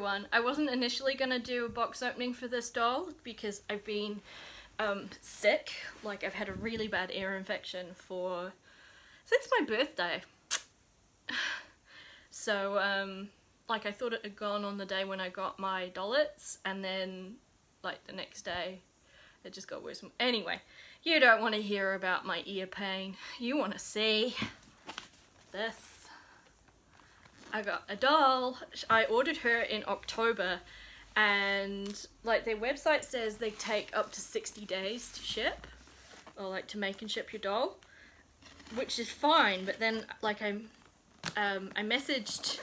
one. I wasn't initially gonna do a box opening for this doll because I've been sick. Like, I've had a really bad ear infection since my birthday. So, like, I thought it had gone on the day when I got my dollets, and then, like, the next day, it just got worse. Anyway, you don't want to hear about my ear pain. You want to see this. I got a doll. I ordered her in October, and, like, their website says they take up to 60 days to ship, or, like, to make and ship your doll, which is fine, but then, like, I messaged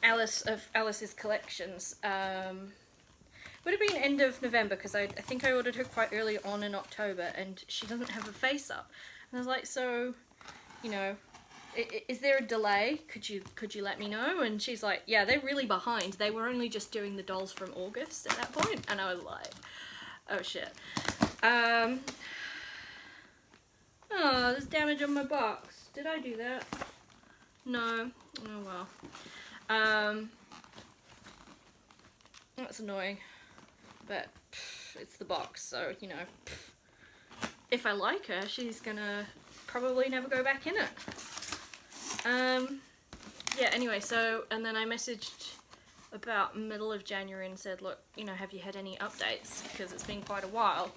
Alice of Alice's Collections, would have been end of November, because I think I ordered her quite early on in October, and she doesn't have a face up. And I was like, so, you know, is there a delay? Could you let me know? And she's like, yeah, they're really behind. They were only just doing the dolls from August at that point. And I was like, oh shit. Oh, there's damage on my box. Did I do that? No. Oh well. That's annoying. But it's the box, so, you know, if I like her, she's gonna probably never go back in it. Yeah, anyway, so, and then I messaged about middle of January and said, look, you know, have you had any updates? Because it's been quite a while.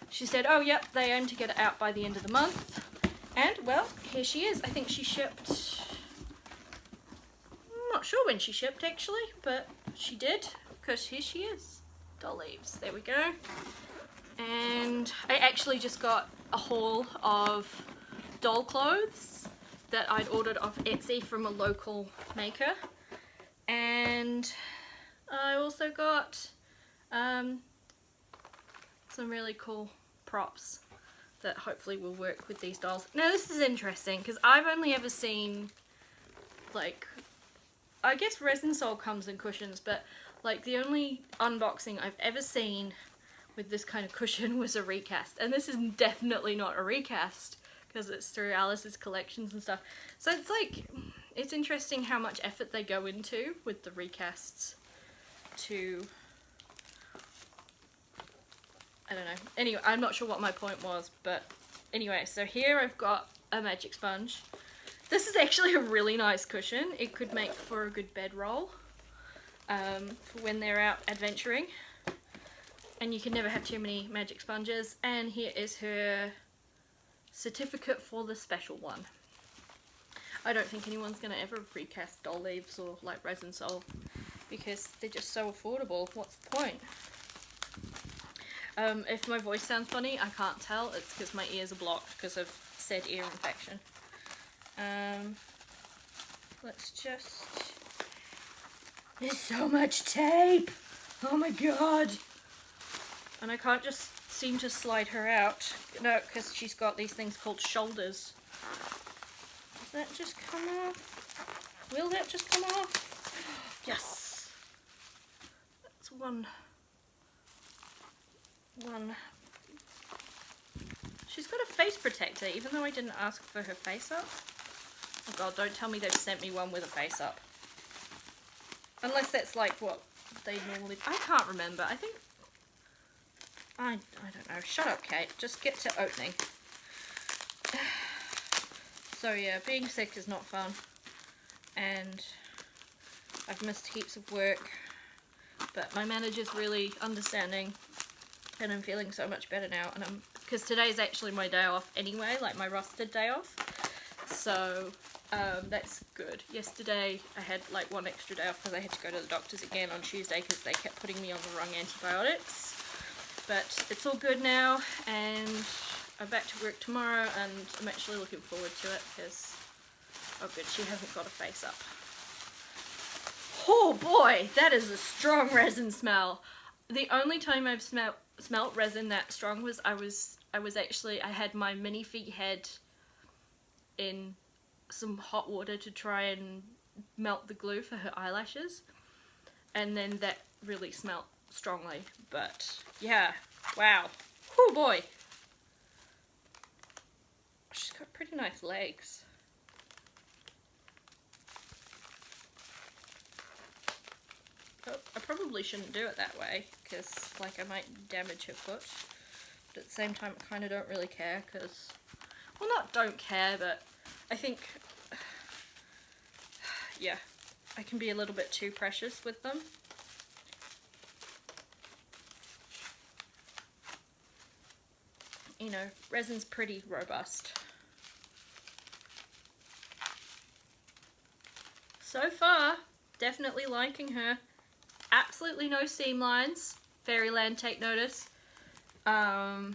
She said, oh, yep, they aim to get it out by the end of the month. And, well, here she is. I think she shipped, I'm not sure when she shipped, actually, but she did, because here she is. Doll Leaves. There we go. And I actually just got a haul of doll clothes that I'd ordered off Etsy from a local maker, and I also got some really cool props that hopefully will work with these dolls. Now this is interesting because I've only ever seen, like, I guess Resin Soul comes in cushions, but like the only unboxing I've ever seen with this kind of cushion was a recast, and this is definitely not a recast because it's through Alice's Collections and stuff. So it's like, it's interesting how much effort they go into with the recasts to, I don't know. Anyway, I'm not sure what my point was, but anyway, so here I've got a magic sponge. This is actually a really nice cushion. It could make for a good bedroll for when they're out adventuring. And you can never have too many magic sponges. And here is her certificate for the special one. I don't think anyone's going to ever recast Doll Leaves or like Resin Soul because they're just so affordable. What's the point? If my voice sounds funny, I can't tell. It's because my ears are blocked because of said ear infection. Let's just... There's so much tape! Oh my god! And I can't just seem to slide her out. No, because she's got these things called shoulders. Does that just come off? Will that just come off? Yes! That's one. She's got a face protector, even though I didn't ask for her face up. Oh god, don't tell me they've sent me one with a face up. Unless that's like what they normally... I can't remember. I think... I don't know. Shut up, Kate. Just get to opening. So yeah, being sick is not fun. And I've missed heaps of work. But my manager's really understanding. And I'm feeling so much better now. And because today's actually my day off anyway, like my rostered day off. So that's good. Yesterday I had like one extra day off because I had to go to the doctor's again on Tuesday because they kept putting me on the wrong antibiotics. But it's all good now, and I'm back to work tomorrow, and I'm actually looking forward to it because, oh good, she hasn't got a face up. Oh boy, that is a strong resin smell. The only time I've smelt resin that strong was I had my minifee head in some hot water to try and melt the glue for her eyelashes, and then that really smelt strongly. But yeah, wow. Oh boy, she's got pretty nice legs. I probably shouldn't do it that way, because like I might damage her foot. But at the same time, I kind of don't really care, because, well, not don't care, but I think, yeah, I can be a little bit too precious with them. You know, resin's pretty robust. So far, definitely liking her. Absolutely no seam lines. Fairyland, take notice. Although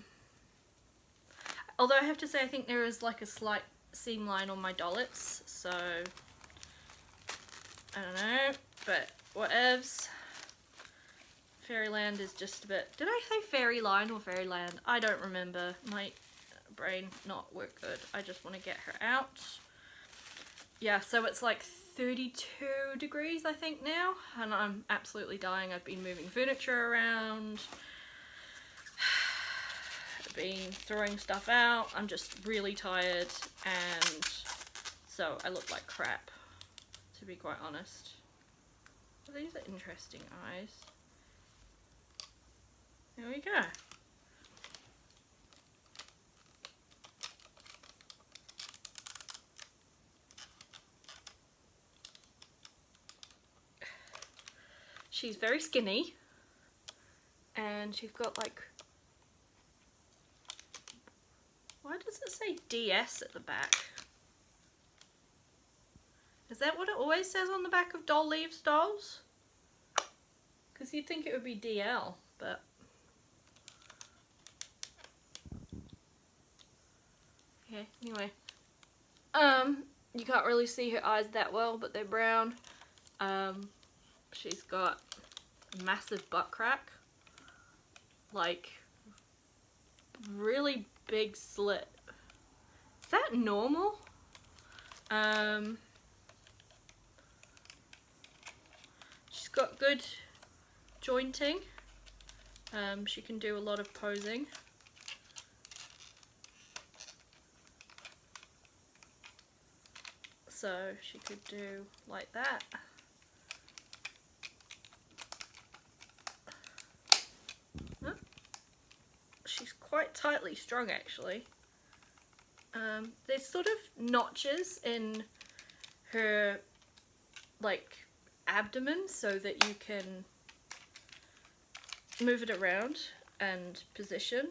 I have to say, I think there is like a slight seam line on my dollets, so I don't know, but whatevs. Fairyland is just a bit... Did I say Fairyline or Fairyland? I don't remember. My brain not work good. I just want to get her out. Yeah, so it's like 32 degrees I think now, and I'm absolutely dying. I've been moving furniture around. I've been throwing stuff out. I'm just really tired, and so I look like crap, to be quite honest. Well, these are interesting eyes. There we go. She's very skinny, and she's got like, why does it say DS at the back? Is that what it always says on the back of Doll Leaves dolls? Because you'd think it would be DL, but yeah, anyway. You can't really see her eyes that well, but they're brown. She's got a massive butt crack. Like, really big slit. Is that normal? She's got good jointing. She can do a lot of posing. So she could do like that. Oh. She's quite tightly strung actually. There's sort of notches in her like abdomen so that you can move it around and position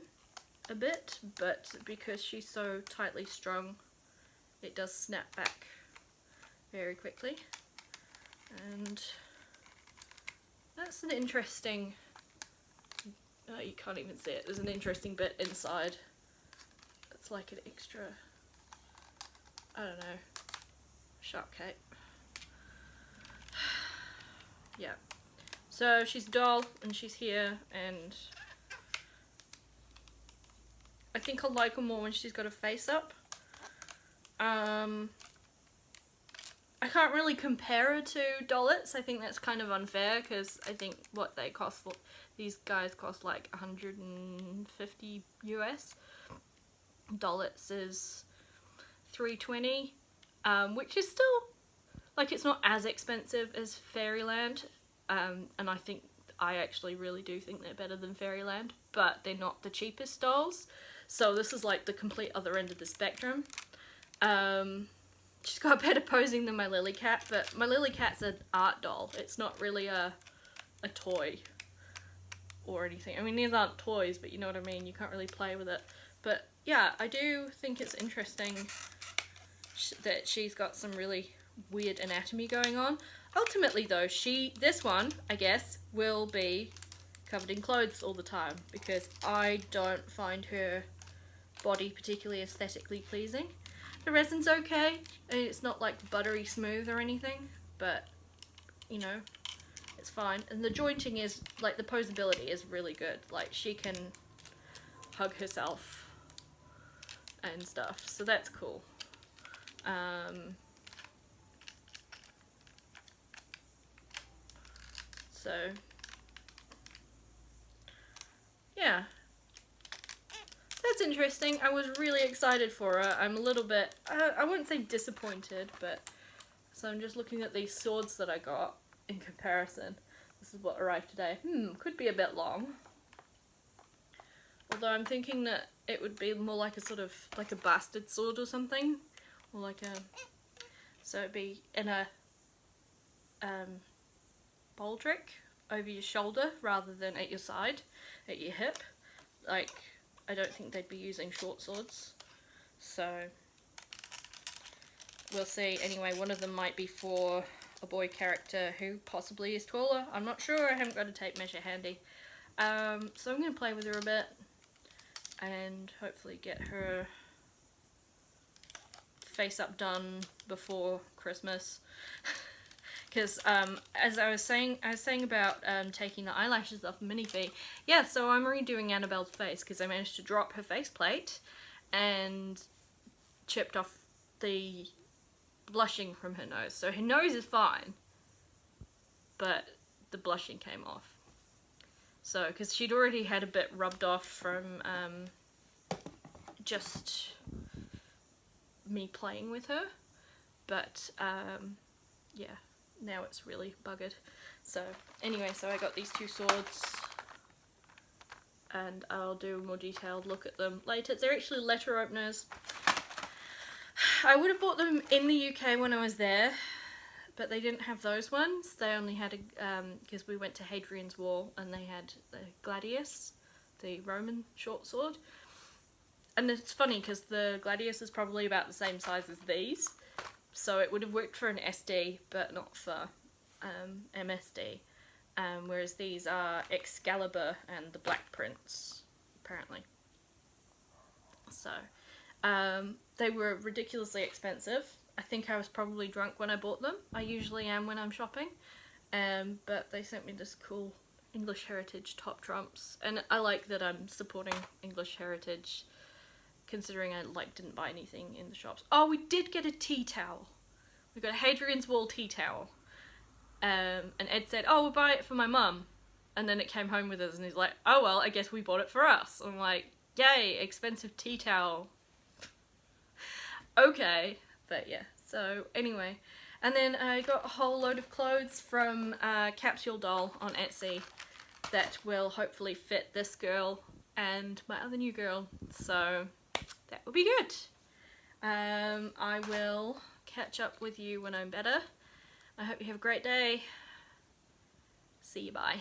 a bit, but because she's so tightly strung, it does snap back very quickly. And that's an interesting, oh, you can't even see it, there's an interesting bit inside. It's like an extra, I don't know, sharp cape. Yeah, so she's a doll and she's here, and I think I'll like her more when she's got her face up. I can't really compare her to Dollets. I think that's kind of unfair because I think what they cost, these guys cost like 150 US. Dollets is 320, which is still, like, it's not as expensive as Fairyland, and I actually really do think they're better than Fairyland, but they're not the cheapest dolls, so this is like the complete other end of the spectrum. She's got better posing than my Lily Cat, but my Lily Cat's an art doll. It's not really a toy or anything. I mean, these aren't toys, but you know what I mean, you can't really play with it. But yeah, I do think it's interesting that she's got some really weird anatomy going on. Ultimately though, this one, I guess, will be covered in clothes all the time because I don't find her body particularly aesthetically pleasing. The resin's okay, it's not like buttery smooth or anything, but you know, it's fine. And the jointing is, like, the posability is really good. Like, she can hug herself and stuff, so that's cool. So yeah, that's interesting. I was really excited for her. I'm a little bit, I wouldn't say disappointed, but so I'm just looking at these swords that I got in comparison. This is what arrived today. Could be a bit long. Although I'm thinking that it would be more like a sort of, like a bastard sword or something. Or like a, so it'd be in a baldric over your shoulder rather than at your side, at your hip. Like, I don't think they'd be using short swords. So, we'll see. Anyway, one of them might be for a boy character who possibly is taller. I'm not sure, I haven't got a tape measure handy. So I'm going to play with her a bit and hopefully get her face up done before Christmas. Because as I was saying about taking the eyelashes off Minifee. Yeah, so I'm redoing Annabelle's face because I managed to drop her faceplate and chipped off the blushing from her nose. So her nose is fine, but the blushing came off. So, because she'd already had a bit rubbed off from just me playing with her, but yeah, now it's really buggered. So anyway, so I got these two swords and I'll do a more detailed look at them later. They're actually letter openers. I would have bought them in the UK when I was there, but they didn't have those ones. They only had because we went to Hadrian's Wall and they had the Gladius, the Roman short sword. And it's funny because the Gladius is probably about the same size as these, so it would have worked for an SD but not for MSD. Whereas these are Excalibur and the Black Prince, apparently. So they were ridiculously expensive. I think I was probably drunk when I bought them. I usually am when I'm shopping. But they sent me this cool English heritage top trumps, and I like that I'm supporting English heritage, considering I didn't buy anything in the shops. Oh, we did get a tea towel. We got a Hadrian's Wall tea towel. And Ed said, oh, we'll buy it for my mum. And then it came home with us and he's like, oh well, I guess we bought it for us. I'm like, yay, expensive tea towel. Okay, but yeah, so anyway. And then I got a whole load of clothes from Capsule Doll on Etsy that will hopefully fit this girl and my other new girl. So that will be good. I will catch up with you when I'm better. I hope you have a great day. See you, bye.